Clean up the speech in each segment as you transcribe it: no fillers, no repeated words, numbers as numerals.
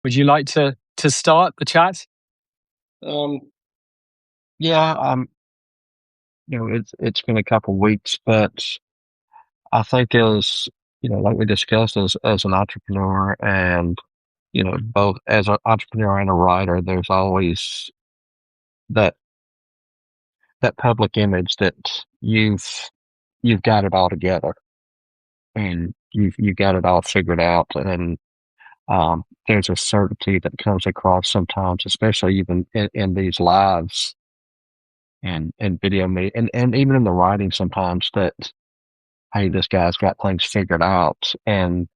Would you like to start the chat? Um, yeah, it's been a couple weeks, but I think as like we discussed as an entrepreneur and both as an entrepreneur and a writer, there's always that that public image that you've got it all together and you've got it all figured out, and there's a certainty that comes across sometimes, especially even in these lives and video me and even in the writing sometimes that hey, this guy's got things figured out. And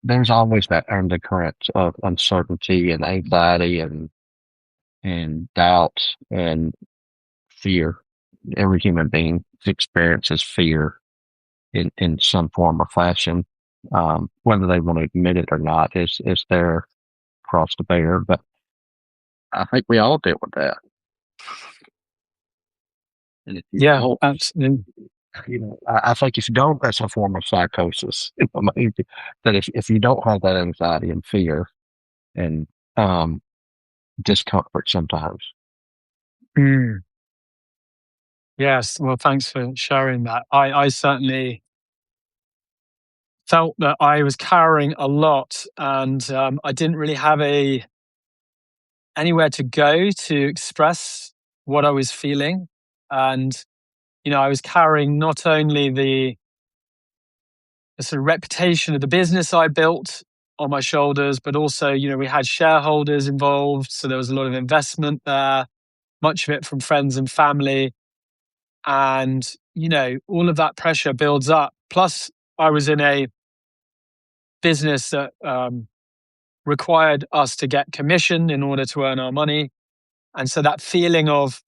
there's always that undercurrent of uncertainty and anxiety and doubt and fear. Every human being experiences fear in some form or fashion. Whether they want to admit it or not is their cross to bear. But I think we all deal with that. And if you Yeah, don't, absolutely. I think if you don't, that's a form of psychosis. I mean, that if you don't have that anxiety and fear and discomfort sometimes. Mm. Yes. Well, thanks for sharing that. I certainly felt that I was carrying a lot, and I didn't really have anywhere to go to express what I was feeling. And I was carrying not only the sort of reputation of the business I built on my shoulders, but also, we had shareholders involved. So there was a lot of investment there, much of it from friends and family. And, all of that pressure builds up. Plus, I was in a business that required us to get commission in order to earn our money. And so that feeling of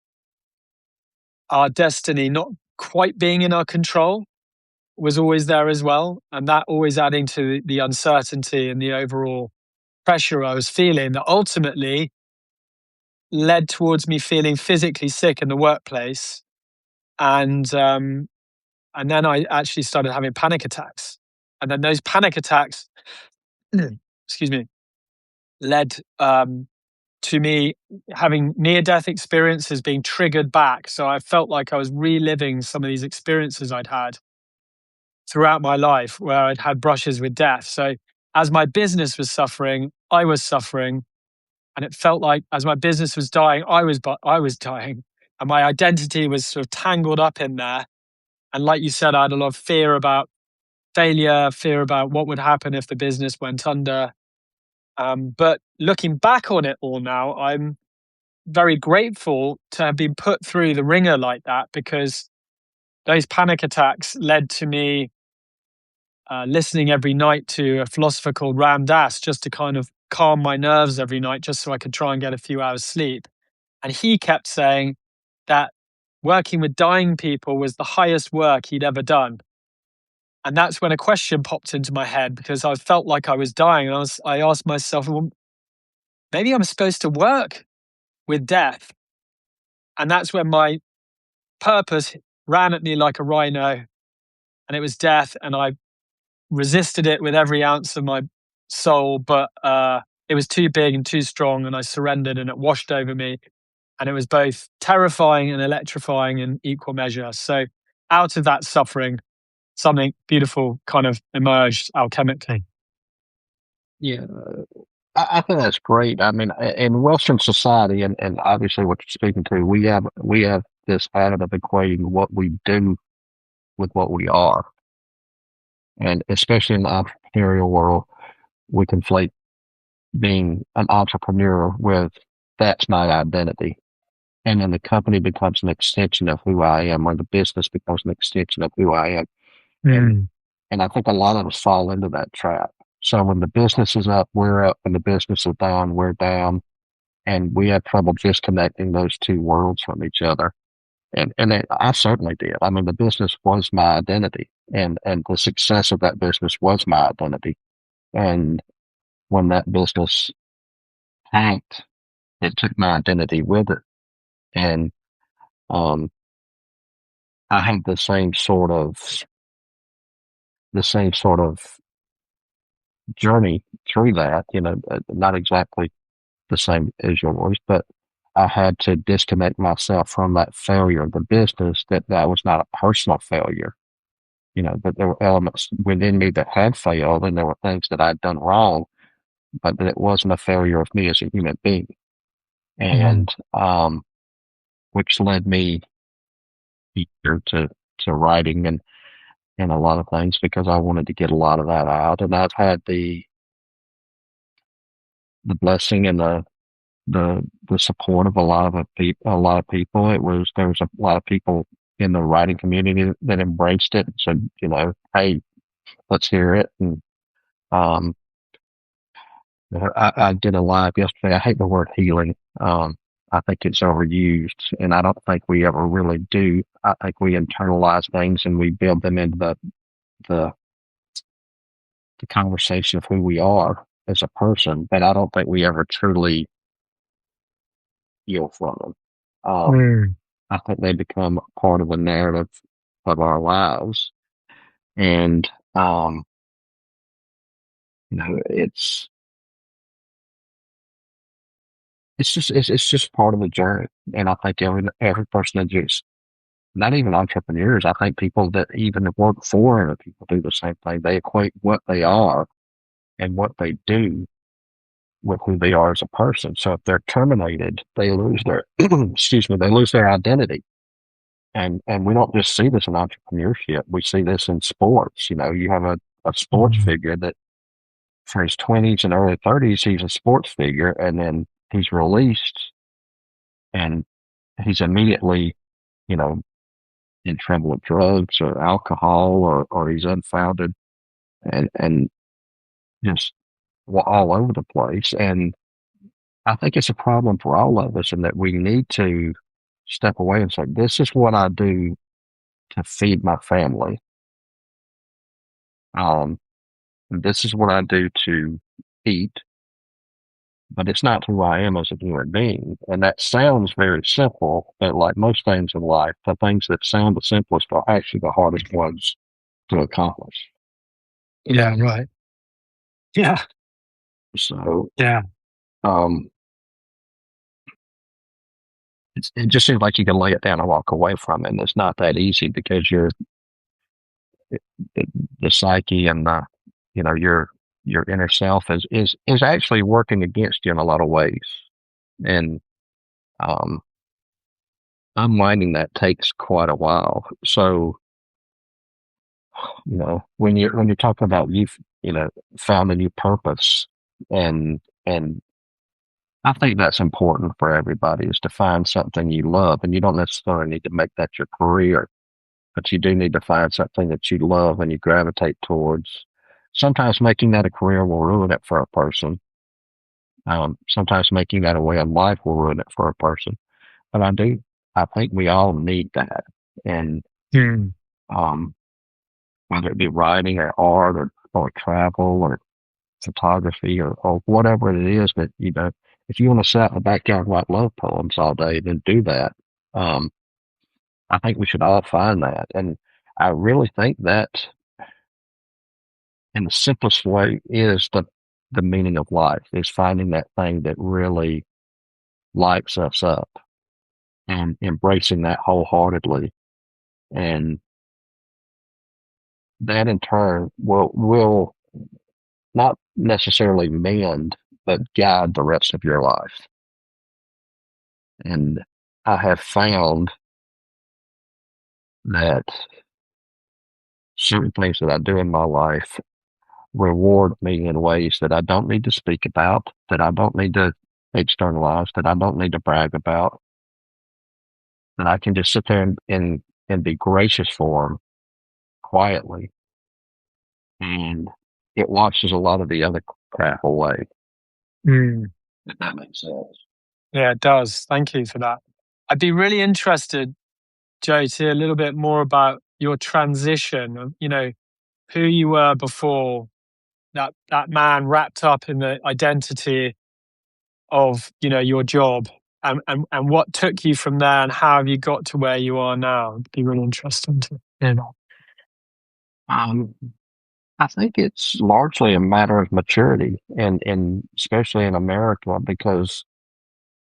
our destiny not quite being in our control was always there as well. And that always adding to the uncertainty and the overall pressure I was feeling, that ultimately led towards me feeling physically sick in the workplace. And then I actually started having panic attacks. And then those panic attacks, excuse me, led to me having near-death experiences being triggered back. So I felt like I was reliving some of these experiences I'd had throughout my life where I'd had brushes with death. So as my business was suffering, I was suffering. And it felt like as my business was dying, I was dying. And my identity was sort of tangled up in there. And like you said, I had a lot of fear about failure, fear about what would happen if the business went under. But looking back on it all now, I'm very grateful to have been put through the ringer like that, because those panic attacks led to me listening every night to a philosopher called Ram Dass, just to kind of calm my nerves every night, just so I could try and get a few hours sleep. And he kept saying that working with dying people was the highest work he'd ever done. And that's when a question popped into my head, because I felt like I was dying. And I asked myself, well, maybe I'm supposed to work with death. And that's when my purpose ran at me like a rhino, and it was death. And I resisted it with every ounce of my soul, but it was too big and too strong, and I surrendered, and it washed over me. And it was both terrifying and electrifying in equal measure. So out of that suffering, something beautiful kind of emerged alchemically. Yeah, I think that's great. I mean, in Western society, and obviously what you're speaking to, we have this habit of equating what we do with what we are, and especially in the entrepreneurial world, we conflate being an entrepreneur with that's my identity, and then the company becomes an extension of who I am, or the business becomes an extension of who I am, and Mm. and I think a lot of us fall into that trap. So when the business is up, we're up. When the business is down, we're down, and we had trouble disconnecting those two worlds from each other. And I certainly did. I mean, the business was my identity, and the success of that business was my identity. And when that business tanked, it took my identity with it. And um, I had the same sort of journey through that, not exactly the same as yours, but I had to disconnect myself from that failure of the business, that was not a personal failure, that there were elements within me that had failed and there were things that I'd done wrong, but that it wasn't a failure of me as a human being. Mm. And, which led me here to writing and a lot of things because I wanted to get a lot of that out. And I've had the blessing and the support of a lot of people. There was a lot of people in the writing community that embraced it and said, hey, let's hear it. And um, I did a live yesterday. I hate the word healing. I think it's overused, and I don't think we ever really do. I think we internalize things and we build them into the, the conversation of who we are as a person, but I don't think we ever truly heal from them. Um, Mm. I think they become part of the narrative of our lives. And, it's it's just part of the journey. And I think every person that just, not even entrepreneurs, I think people that even work for other people do the same thing. They equate what they are and what they do with who they are as a person. So if they're terminated, they lose their, excuse me, they lose their identity. And we don't just see this in entrepreneurship. We see this in sports. You have a sports Mm. figure that for his 20s and early 30s, he's a sports figure, and then he's released and he's immediately, you know, in trouble with drugs or alcohol, or he's unfounded and just all over the place. And I think it's a problem for all of us in that we need to step away and say, this is what I do to feed my family. Um, this is what I do to eat, but it's not who I am as a human being. And that sounds very simple, but like most things in life, the things that sound the simplest are actually the hardest ones to accomplish. Yeah, right. Yeah, So, yeah. um, it just seems like you can lay it down and walk away from it. And it's not that easy because it, the psyche and your inner self is actually working against you in a lot of ways. And, um, unwinding that takes quite a while. So, when you're talking about found a new purpose, and I think that's important for everybody, is to find something you love, and you don't necessarily need to make that your career, but you do need to find something that you love and you gravitate towards. Sometimes making that a career will ruin it for a person. Sometimes making that a way of life will ruin it for a person. But I think we all need that. And, Mm. um, whether it be writing or art or travel or photography or whatever it is that, if you want to sit out in the backyard and write love poems all day, then do that. Um, I think we should all find that. And I really think that in the simplest way is the meaning of life, is finding that thing that really lights us up and embracing that wholeheartedly. And that in turn will not necessarily mend, but guide the rest of your life. And I have found that certain things that I do in my life reward me in ways that I don't need to speak about, that I don't need to externalize, that I don't need to brag about, that I can just sit there and be gracious for them quietly. And it washes a lot of the other crap away, Mm. if that makes sense. Yeah, it does. Thank you for that. I'd be really interested, Joe, to hear a little bit more about your transition of, who you were before that man wrapped up in the identity of, your job, and what took you from there and how have you got to where you are now. It'd be really interesting to hear that. Um, I think it's largely a matter of maturity, and especially in America, because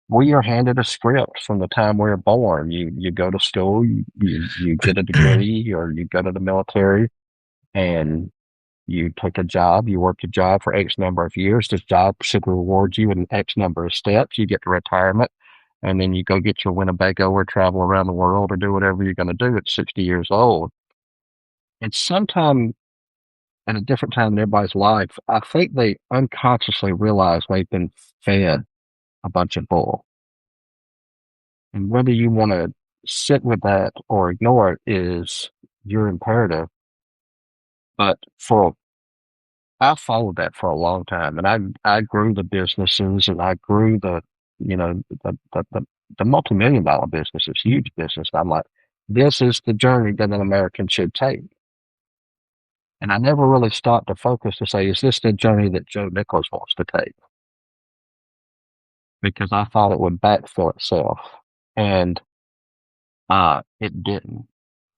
we are handed a script from the time we're born. You go to school, you get a degree, or you go to the military, and you take a job. You work a job for X number of years. This job should reward you in X number of steps. You get to retirement, and then you go get your Winnebago or travel around the world or do whatever you're going to do at 60 years old. And sometime at a different time in everybody's life, I think they unconsciously realize they've been fed a bunch of bull. And whether you want to sit with that or ignore it is your imperative. But for I followed that for a long time, and I grew the businesses, and I grew you know the multi-million dollar businesses, huge business. And I'm like, this is the journey that an American should take. And I never really stopped to focus to say, is this the journey that Joe Nichols wants to take? Because I thought it would backfill itself, and it didn't.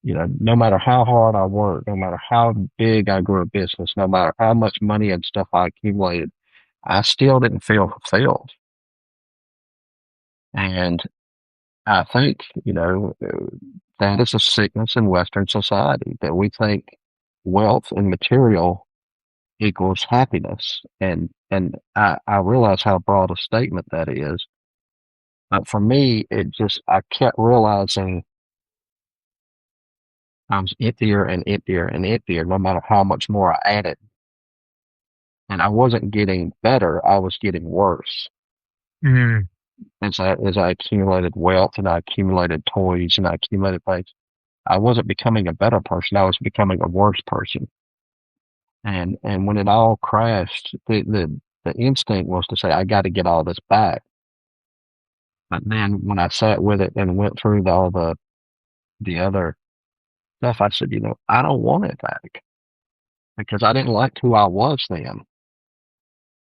No matter how hard I worked, no matter how big I grew a business, no matter how much money and stuff I accumulated, I still didn't feel fulfilled. And I think, that is a sickness in Western society, that we think wealth and material equals happiness. And I realize how broad a statement that is. But for me, I kept realizing I was emptier and emptier and emptier, no matter how much more I added. And I wasn't getting better, I was getting worse. Mm. As I accumulated wealth and I accumulated toys and I accumulated things, I wasn't becoming a better person, I was becoming a worse person. And when it all crashed, the instinct was to say, I got to get all this back. But then when I sat with it and went through all the other stuff, I said, I don't want it back, because I didn't like who I was then.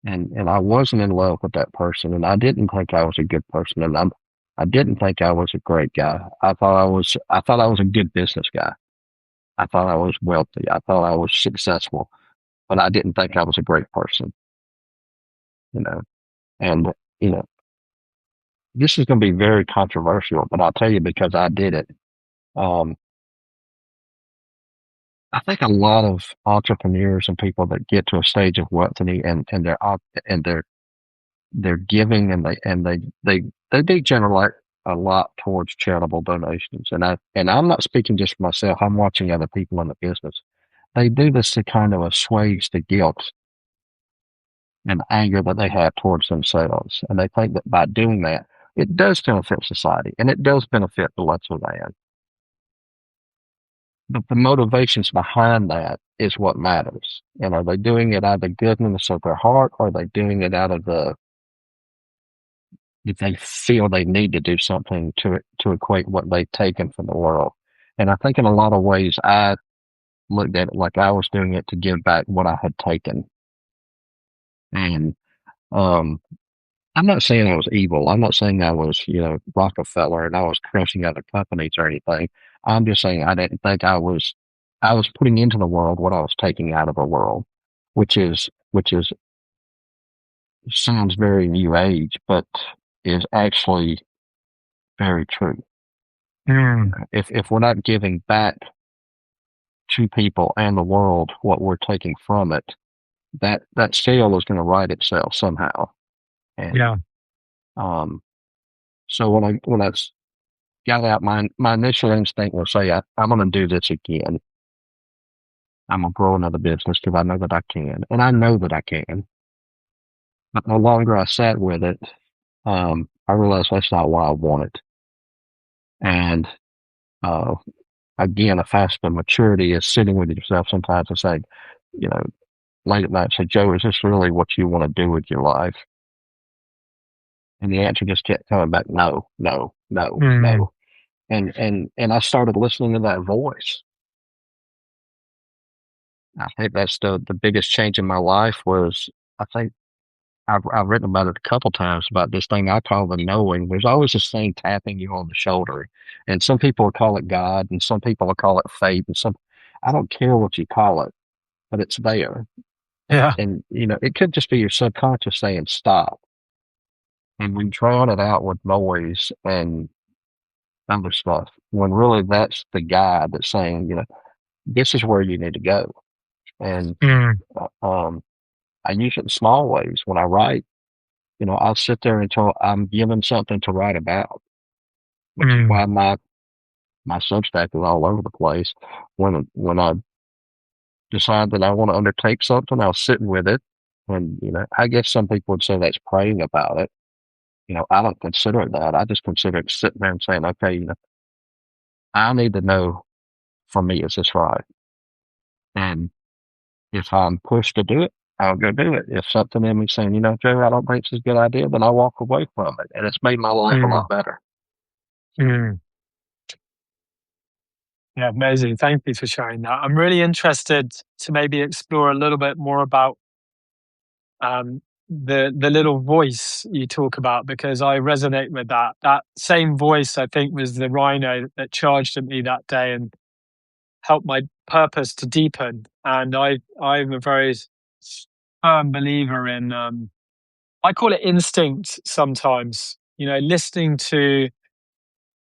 And I wasn't in love with that person, and I didn't think I was a good person, and I didn't think I was a great guy. I thought I was a good business guy. I thought I was wealthy. I thought I was successful, but I didn't think I was a great person, you know. And you know, this is going to be very controversial, but I'll tell you because I did it. Um, I think a lot of entrepreneurs and people that get to a stage of wealth and they're giving, and they do generate a lot towards charitable donations. And I'm not speaking just for myself. I'm watching other people in the business. They do this to kind of assuage the guilt and anger that they have towards themselves. And they think that by doing that, it does benefit society and it does benefit the lesser man. But the motivations behind that is what matters. And are they doing it out of the goodness of their heart, or are they doing it out of if they feel they need to do something to equate what they've taken from the world? And I think in a lot of ways, I looked at it like I was doing it to give back what I had taken. And um, I'm not saying I was evil. I'm not saying I was, Rockefeller and I was crushing other companies or anything. I'm just saying I didn't think I was putting into the world what I was taking out of the world, which is sounds very new age, but is actually very true. Mm. If we're not giving back to people and the world what we're taking from it, that scale is going to right itself somehow. And Yeah. um, so when I got out, my initial instinct was say, I'm going to do this again. I'm going to grow another business because I know that I can, and I know that I can. But the longer I sat with it, I realized that's not what I wanted. And uh, again, a facet of maturity is sitting with yourself sometimes and saying, you know, late at night, say, Joe, is this really what you want to do with your life? And the answer just kept coming back, no, no, no, Mm. no. And I started listening to that voice. I think that's the biggest change in my life was, I think I've written about it a couple times, about this thing I call the knowing. There's always this thing tapping you on the shoulder. And some people will call it God, and some people will call it fate, and I don't care what you call it. but it's there. Yeah. And, it could just be your subconscious saying stop. And we drown it out with noise and other stuff when really that's the guide that's saying, this is where you need to go. And, Mm, I use it in small ways. When I write, I'll sit there until I'm given something to write about, which is mm, why my Substack is all over the place. When I decide that I want to undertake something, I'll sit with it. And, I guess some people would say that's praying about it. I don't consider it that. I just consider it sitting there and saying, okay, I need to know for me, is this right? And if I'm pushed to do it, I'll go do it. If something in me saying, Joe, I don't think this is a good idea, then I'll walk away from it. And it's made my life a mm, lot better. mm. Yeah, amazing. Thank you for sharing that. I'm really interested to maybe explore a little bit more about the little voice you talk about, because I resonate with that. That same voice, I think, was the rhino that charged at me that day and helped my purpose to deepen. And I'm a very firm believer in I call it instinct sometimes. Listening to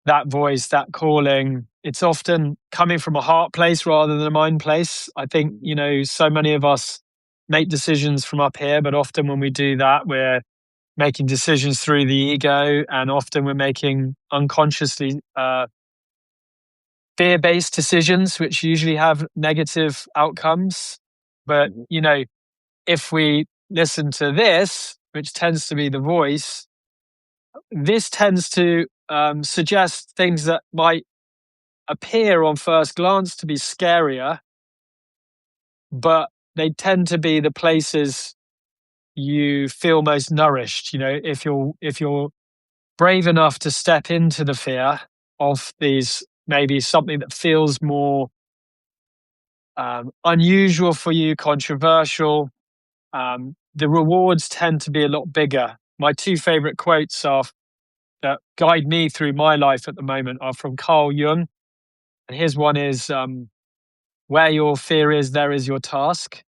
that voice, that calling. It's often coming from a heart place rather than a mind place. I think, so many of us make decisions from up here, but often when we do that, we're making decisions through the ego, and often we're making unconsciously fear based decisions, which usually have negative outcomes. But, if we listen to this, which tends to be the voice, this tends to suggest things that might appear on first glance to be scarier, but they tend to be the places you feel most nourished. If you're brave enough to step into the fear of these, maybe something that feels more unusual for you, controversial, the rewards tend to be a lot bigger. My two favorite quotes that guide me through my life at the moment are from Carl Jung, and his one is where your fear is, there is your task.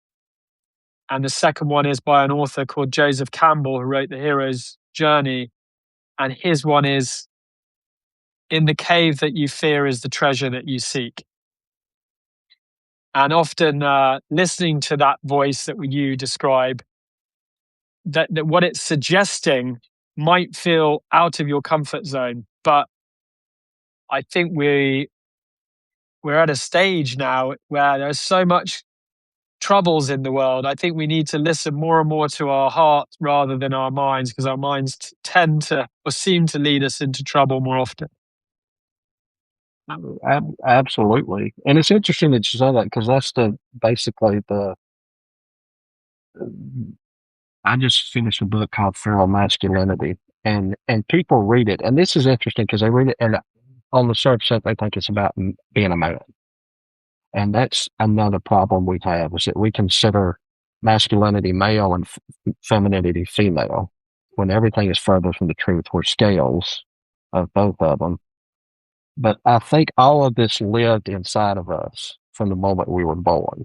And the second one is by an author called Joseph Campbell, who wrote The Hero's Journey. And his one is, in the cave that you fear is the treasure that you seek. And often listening to that voice that you describe, that what it's suggesting might feel out of your comfort zone. But I think we're at a stage now where there's so much troubles in the world. I think we need to listen more and more to our heart rather than our minds, because our minds tend to or seem to lead us into trouble more often. Absolutely. And it's interesting that you say that because that's basically I just finished a book called Feral Masculinity, and people read it, and this is interesting because they read it, and on the surface, they think it's about being a man, and that's another problem we have is that we consider masculinity male and femininity female, when everything is further from the truth. We're scales of both of them. But I think all of this lived inside of us from the moment we were born.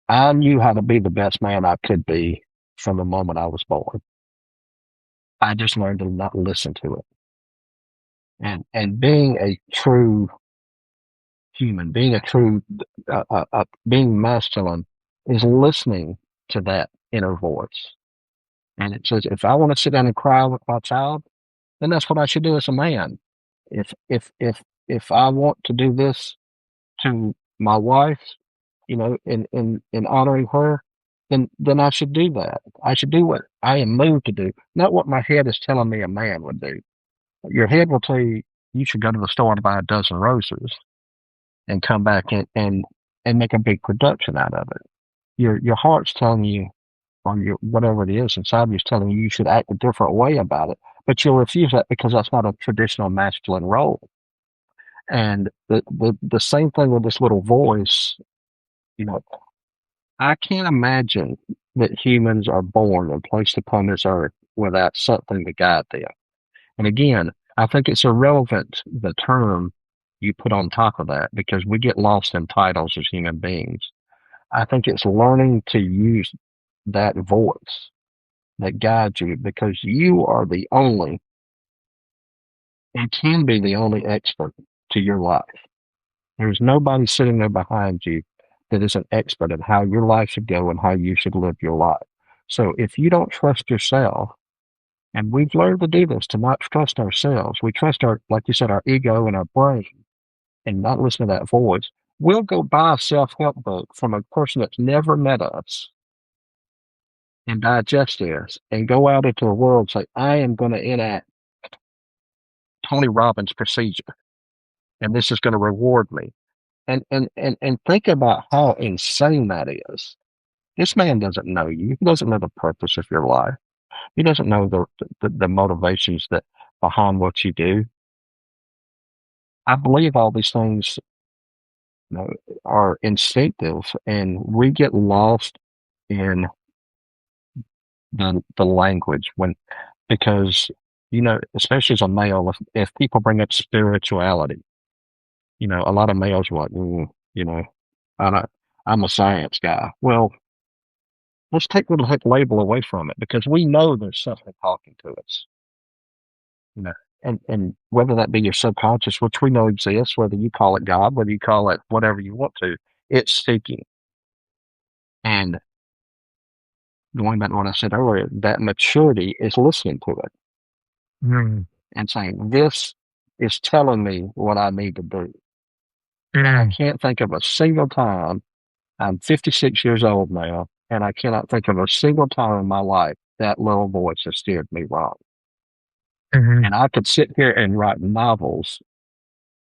I knew how to be the best man I could be from the moment I was born. I just learned to not listen to it. And being a true human, being masculine is listening to that inner voice. And it says, if I want to sit down and cry with my child, then that's what I should do as a man. If I want to do this to my wife, in honoring her, then I should do that. I should do what I am moved to do, not what my head is telling me a man would do. Your head will tell you you should go to the store and buy a dozen roses and come back and make a big production out of it. Your heart's telling you, or your whatever it is inside you is telling you should act a different way about it, but you'll refuse that because that's not a traditional masculine role. And the same thing with this little voice, you know, I can't imagine that humans are born and placed upon this earth without something to guide them. And again, I think it's irrelevant the term you put on top of that because we get lost in titles as human beings. I think it's learning to use that voice that guides you, because you are the only and can be the only expert to your life. There's nobody sitting there behind you that is an expert in how your life should go and how you should live your life. So if you don't trust yourself, and we've learned to do this, to not trust ourselves, we trust our, like you said, our ego and our brain, and not listen to that voice. We'll go buy a self-help book from a person that's never met us and digest this and go out into the world and say, I am going to enact Tony Robbins' procedure, and this is going to reward me. And think about how insane that is. This man doesn't know you. He doesn't know the purpose of your life. He doesn't know the motivations that behind what you do. I believe all these things, you know, are instinctive, and we get lost in the language when, because, you know, especially as a male, if people bring up spirituality, you know, a lot of males are like, you know, I don't, I'm a science guy. Well, let's take the label away from it, because we know there's something talking to us, you know, and whether that be your subconscious, which we know exists, whether you call it God, whether you call it whatever you want to, it's speaking. And going back to what I said earlier, that maturity is listening to it and saying, this is telling me what I need to do. I can't think of a single time. I'm 56 years old now, and I cannot think of a single time in my life that little voice has steered me wrong. Mhm. And I could sit here and write novels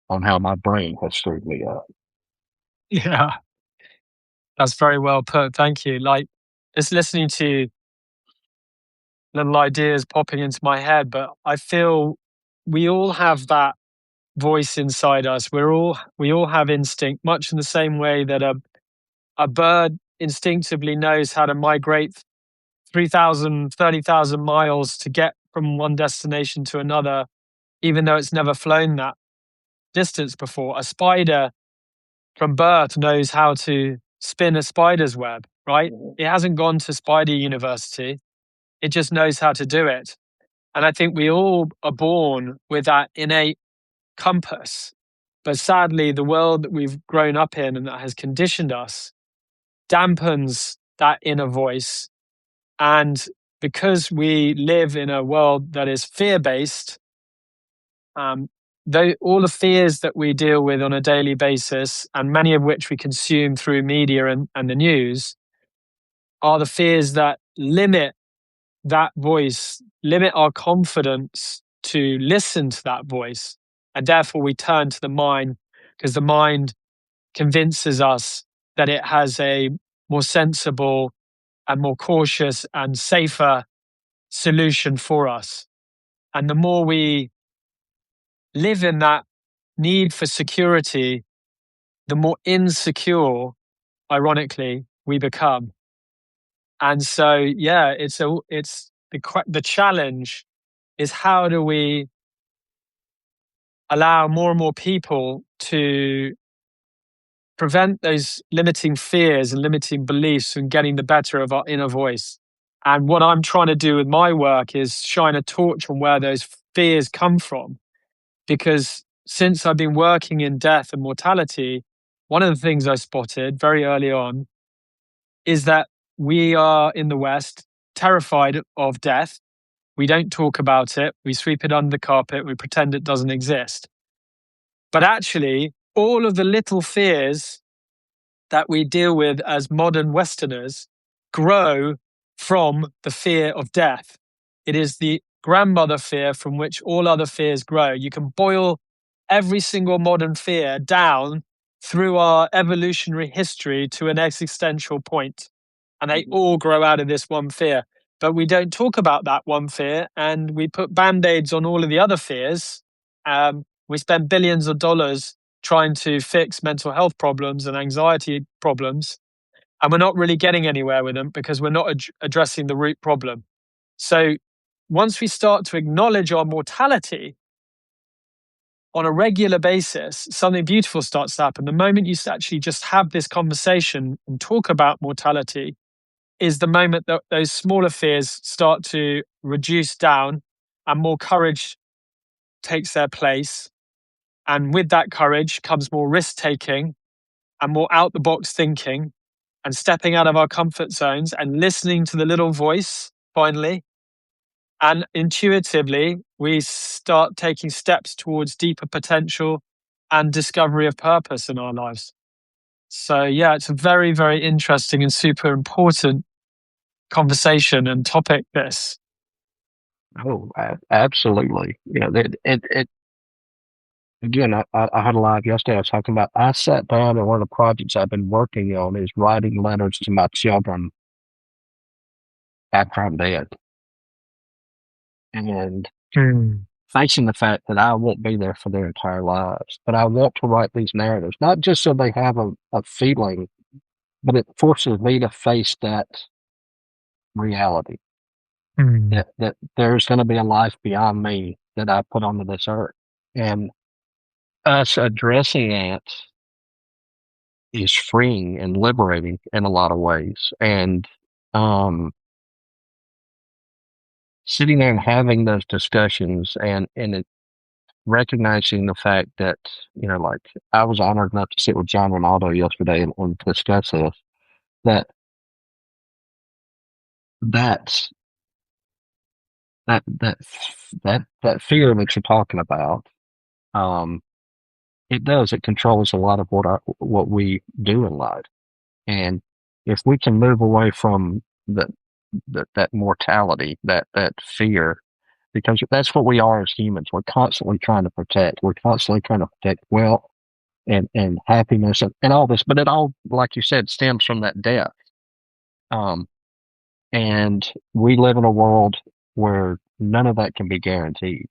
on how my brain has screwed me up. Yeah, that's very well put. Thank you. Like, just listening to little ideas popping into my head, but I feel we all have that voice inside us. We all have instinct, much in the same way that a bird instinctively knows how to migrate 3,000, 30,000 miles to get from one destination to another, even though it's never flown that distance before. A spider from birth knows how to spin a spider's web, right? It hasn't gone to spider university. It just knows how to do it. And I think we all are born with that innate compass. But sadly, the world that we've grown up in and that has conditioned us dampens that inner voice. And because we live in a world that is fear-based, all the fears that we deal with on a daily basis, and many of which we consume through media and the news, are the fears that limit that voice, limit our confidence to listen to that voice. And therefore we turn to the mind, because the mind convinces us that it has a more sensible and more cautious and safer solution for us. And the more we live in that need for security, the more insecure, ironically, we become. And so, yeah, it's the challenge is, how do we allow more and more people to prevent those limiting fears and limiting beliefs from getting the better of our inner voice? And what I'm trying to do with my work is shine a torch on where those fears come from. Because since I've been working in death and mortality, one of the things I spotted very early on is that we are in the West terrified of death. We don't talk about it. We sweep it under the carpet. We pretend it doesn't exist. But actually, all of the little fears that we deal with as modern Westerners grow from the fear of death. It is the grandmother fear from which all other fears grow. You can boil every single modern fear down through our evolutionary history to an existential point, and they all grow out of this one fear. But we don't talk about that one fear, and we put band-aids on all of the other fears. We spend billions of dollars trying to fix mental health problems and anxiety problems, and we're not really getting anywhere with them because we're not addressing the root problem. So once we start to acknowledge our mortality, on a regular basis, something beautiful starts to happen. The moment you actually just have this conversation and talk about mortality is the moment that those smaller fears start to reduce down and more courage takes their place. And with that courage comes more risk taking and more out the box thinking and stepping out of our comfort zones and listening to the little voice finally. And intuitively, we start taking steps towards deeper potential and discovery of purpose in our lives. So, yeah, it's a very, very interesting and super important conversation and topic, this. Oh, absolutely. Again, I had a live yesterday. I was talking about, I sat down and one of the projects I've been working on is writing letters to my children after I'm dead. And facing the fact that I won't be there for their entire lives, but I want to write these narratives, not just so they have a feeling, but it forces me to face that reality that there's going to be a life beyond me that I put onto this earth. And us addressing it is freeing and liberating in a lot of ways. And sitting there and having those discussions and recognizing the fact that, like I was honored enough to sit with John Ronaldo yesterday and discuss this, that that's that that that fear that you're talking about, um, it controls a lot of what we do in life. And if we can move away from that mortality, that fear, because that's what we are as humans. We're constantly trying to protect. We're constantly trying to protect wealth and happiness and all this. But it all, like you said, stems from that death. Um, and we live in a world where none of that can be guaranteed.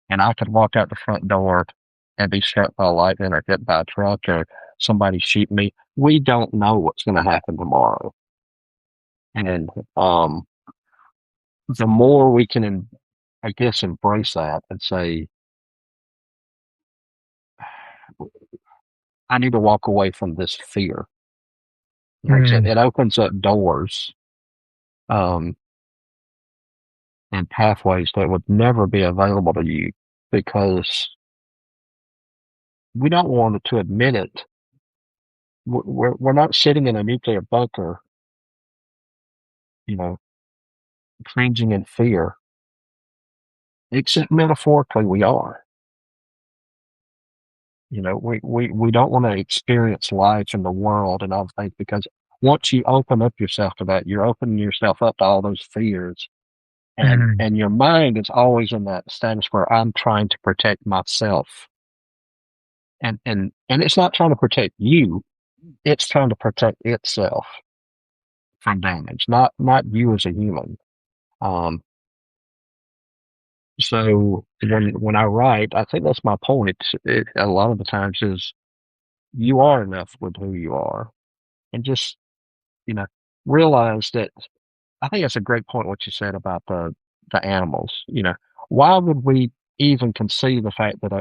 And I could walk out the front door and be struck by lightning or hit by a truck or somebody shoot me. We don't know what's going to happen tomorrow. And the more we can, I guess, embrace that and say, I need to walk away from this fear. Like I said, it opens up doors um, and pathways that would never be available to you because we don't want to admit it. We're not sitting in a nuclear bunker, you know, cringing in fear, except metaphorically we are. We don't want to experience life in the world and all things because once you open up yourself to that, you're opening yourself up to all those fears. And your mind is always in that status where I'm trying to protect myself. And it's not trying to protect you, it's trying to protect itself from damage, not you as a human. Um, so when I write, I think that's my point. A lot of the times is you are enough with who you are, and just you know realize that. I think that's a great point what you said about the animals. Why would we even conceive the fact that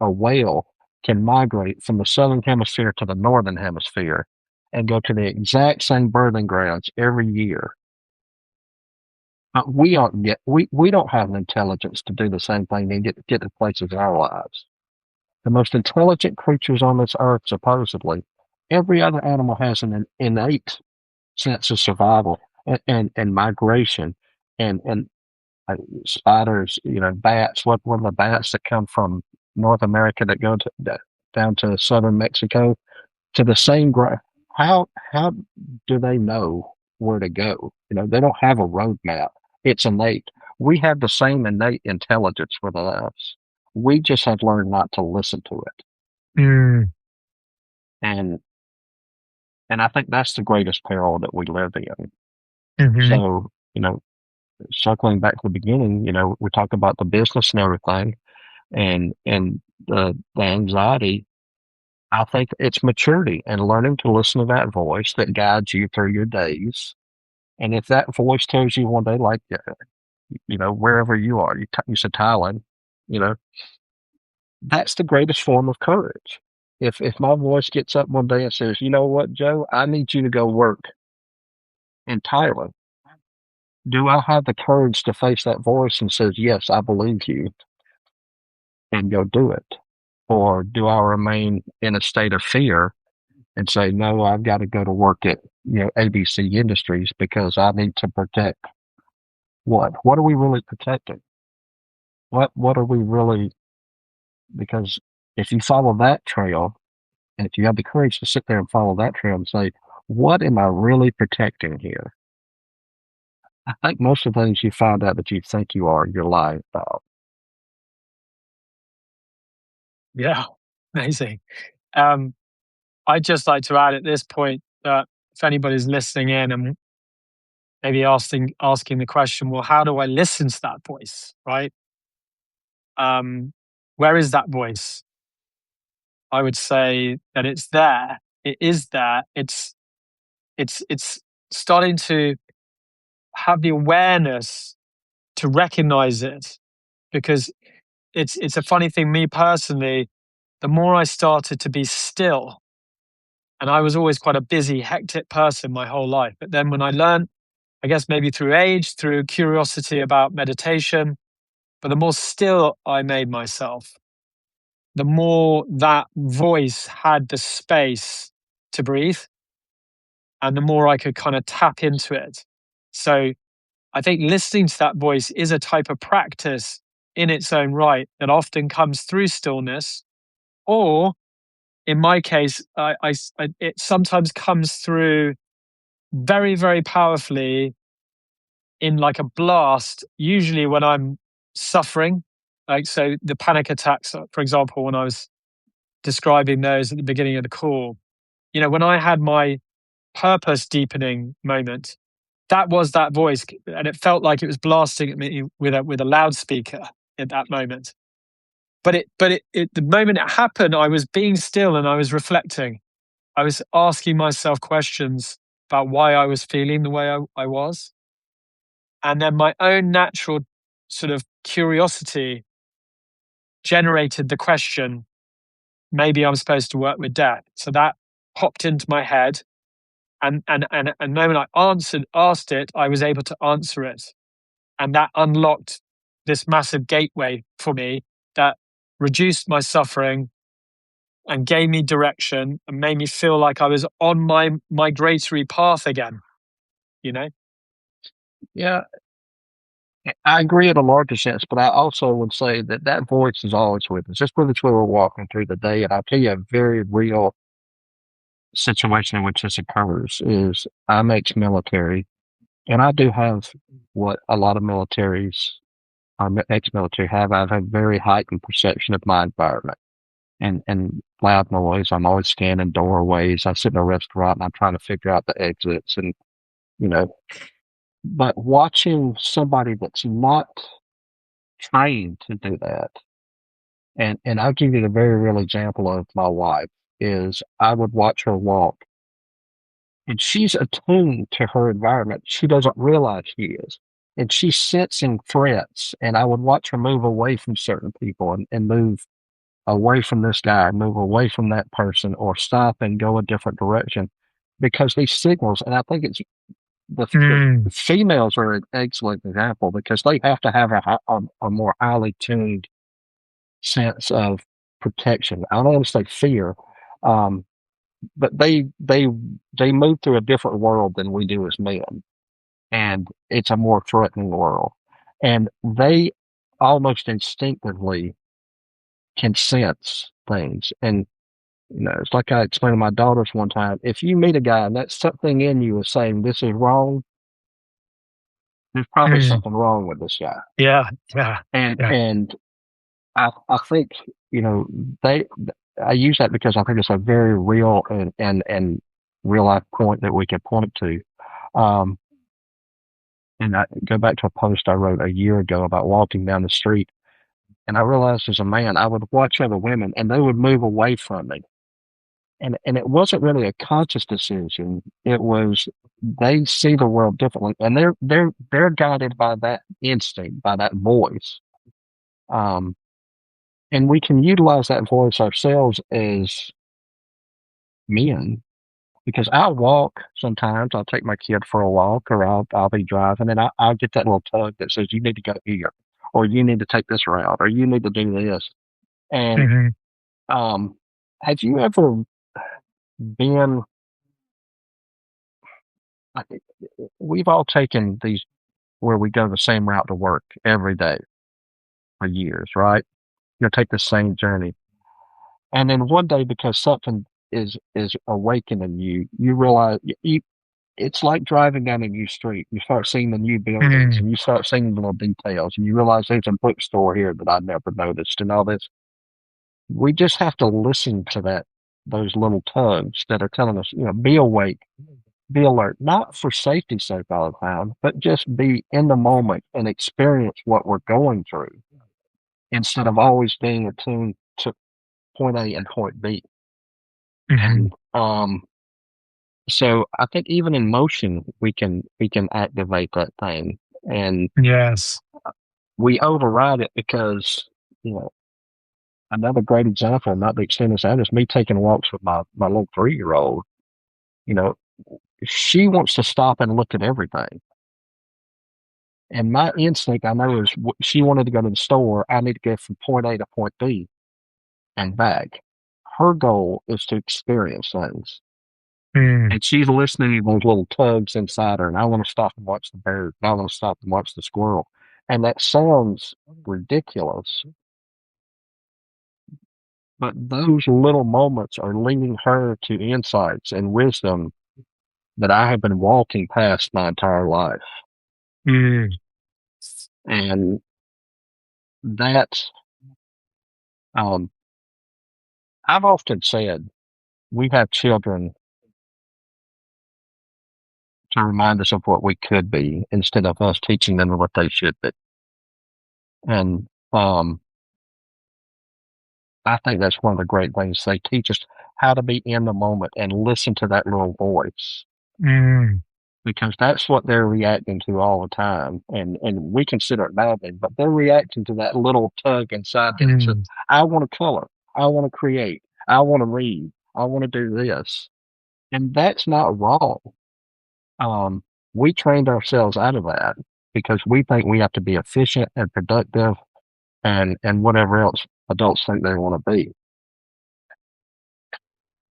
a whale can migrate from the southern hemisphere to the northern hemisphere and go to the exact same birthing grounds every year? We aren't yet. We don't have the intelligence to do the same thing and get to places in our lives. The most intelligent creatures on this earth, supposedly, every other animal has an innate sense of survival and migration and spiders, bats. What are the bats that come from North America that go down to southern Mexico to the same ground? How do they know where to go? They don't have a road map. It's innate. We have the same innate intelligence with us. We just have learned not to listen to it. And and I think that's the greatest peril that we live in. So, circling back to the beginning, we talk about the business and everything and the anxiety. I think it's maturity and learning to listen to that voice that guides you through your days. And if that voice tells you one day, like, wherever you are, you said Thailand, you know, That's the greatest form of courage. If my voice gets up one day and says, you know what, Joe, I need you to go work in Thailand, do I have the courage to face that voice and says, yes, I believe you and go do it? Or do I remain in a state of fear and say, no, I've got to go to work at, ABC Industries because I need to protect what? What are we really protecting? What are we really, because if you follow that trail, and if you have the courage to sit there and follow that trail and say, what am I really protecting here? I think most of the things you find out that you think you are, you're lying about. Yeah, amazing. Um, I'd just like to add at this point that if anybody's listening in and maybe asking the question, well, how do I listen to that voice, right? Um, where is that voice? I would say that it's there. It is there. It's starting to have the awareness to recognize it, because it's a funny thing. Me personally, the more I started to be still, and I was always quite a busy, hectic person my whole life. But then when I learned, I guess maybe through age, through curiosity about meditation, but the more still I made myself, the more that voice had the space to breathe, and the more I could kind of tap into it. So I think listening to that voice is a type of practice in its own right that often comes through stillness, or in my case, it sometimes comes through very, very powerfully in like a blast, usually when I'm suffering. Like, so the panic attacks, for example, when I was describing those at the beginning of the call, when I had my purpose deepening moment, that was that voice. And it felt like it was blasting at me with a loudspeaker at that moment. But the moment it happened, I was being still and I was reflecting. I was asking myself questions about why I was feeling the way I was. And then my own natural sort of curiosity generated the question, maybe I'm supposed to work with death. So that popped into my head. And the moment I asked it, I was able to answer it. And that unlocked this massive gateway for me that reduced my suffering and gave me direction and made me feel like I was on my migratory path again, you know? Yeah, I agree in a larger sense, but I also would say that that voice is always with us. Just whether it's where we're walking through the day. And I'll tell you a very real situation in which this occurs is I'm ex-military, and I do have what a lot of militaries, ex-military have. I have a very heightened perception of my environment and loud noise. I'm always scanning doorways. I sit in a restaurant and I'm trying to figure out the exits and, you know, but watching somebody that's not trained to do that. And I'll give you a very real example of my wife is I would watch her walk and she's attuned to her environment. She doesn't realize she is. And she's sensing threats. And I would watch her move away from certain people and move away from this guy, move away from that person, or stop and go a different direction because these signals, and I think it's the Mm. females are an excellent example because they have to have a more highly tuned sense of protection. I don't want to say fear, um, but they move through a different world than we do as men, and it's a more threatening world, and they almost instinctively can sense things. And it's like I explained to my daughters one time: if you meet a guy and that something in you is saying this is wrong, there's probably Mm. something wrong with this guy. Yeah, yeah, And yeah. and I think you know they. I use that because I think it's a very real and real life point that we can point to. Um, and I go back to a post I wrote a year ago about walking down the street, and I realized as a man I would watch other women and they would move away from me, and it wasn't really a conscious decision. It was they see the world differently, and they're guided by that instinct, by that voice. Um, And we can utilize that voice ourselves as men because I'll walk sometimes. I'll take my kid for a walk, or I'll be driving, and I'll get that little tug that says you need to go here, or you need to take this route, or you need to do this. And Mhm. um, have you ever been? I think we've all taken these where we go the same route to work every day for years, right? You'll take the same journey, and then one day because something is awakening you, you realize you it's like driving down a new street. You start seeing the new buildings Mm. and you start seeing the little details and you realize there's a bookstore here that I never noticed and all this. We just have to listen to those little tugs that are telling us, be awake, be alert, not for safety's sake all the time, but just be in the moment and experience what we're going through instead of always being attuned to point A and point B. Mhm. And so I think even in motion we can activate that thing. And Yes. we override it because, you know, another great example, not to extend this out, is me taking walks with my little 3 year old. You know, she wants to stop and look at everything. And my instinct, I know, is she wanted to go to the store. I need to go from point A to point B and back. Her goal is to experience things. Mm. And she's listening to those little tugs inside her. And I want to stop and watch the bird. And I want to stop and watch the squirrel. And that sounds ridiculous, but those little moments are leading her to insights and wisdom that I have been walking past my entire life. Mm. And that, um, I've often said we have children to remind us of what we could be instead of us teaching them what they should be. And I think that's one of the great things. They teach us how to be in the moment and listen to that little voice Mm. because that's what they're reacting to all the time. And we consider it badly, but they're reacting to that little tug inside them that says, Mm. I want to color, I want to create, I want to read, I want to do this. And that's not wrong. Um, we trained ourselves out of that because we think we have to be efficient and productive and whatever else adults think they want to be.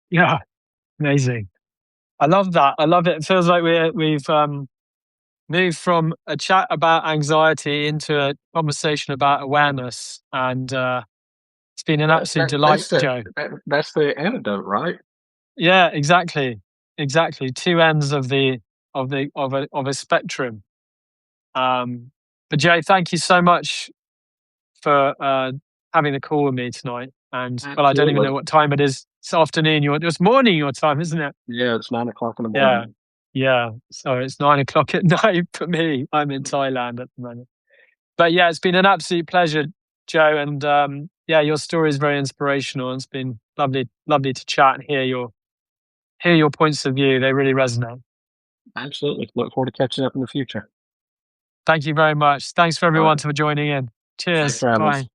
Yeah. Amazing. I love that. I love it. It feels like we've moved from a chat about anxiety into a conversation about awareness, and it's been an That, absolute that delight, that's the Joe. that's the antidote, right? Yeah, exactly, exactly. Two ends of a spectrum. Um, but Joe, thank you so much for having the call with me tonight. And well, I don't even Absolutely. know what time it is. It's afternoon. It's morning your time, isn't it? Yeah, it's 9 o'clock in the Yeah, morning. yeah. So it's 9 o'clock at night for me. I'm in Thailand at the moment. But yeah, it's been an absolute pleasure, Joe. And yeah, your story is very inspirational. It's been lovely, lovely to chat and hear your points of view. They really resonate. Absolutely. Look forward to catching up in the future. Thank you very much. Thanks for All everyone right. for joining in. Safe Cheers. travels. Bye.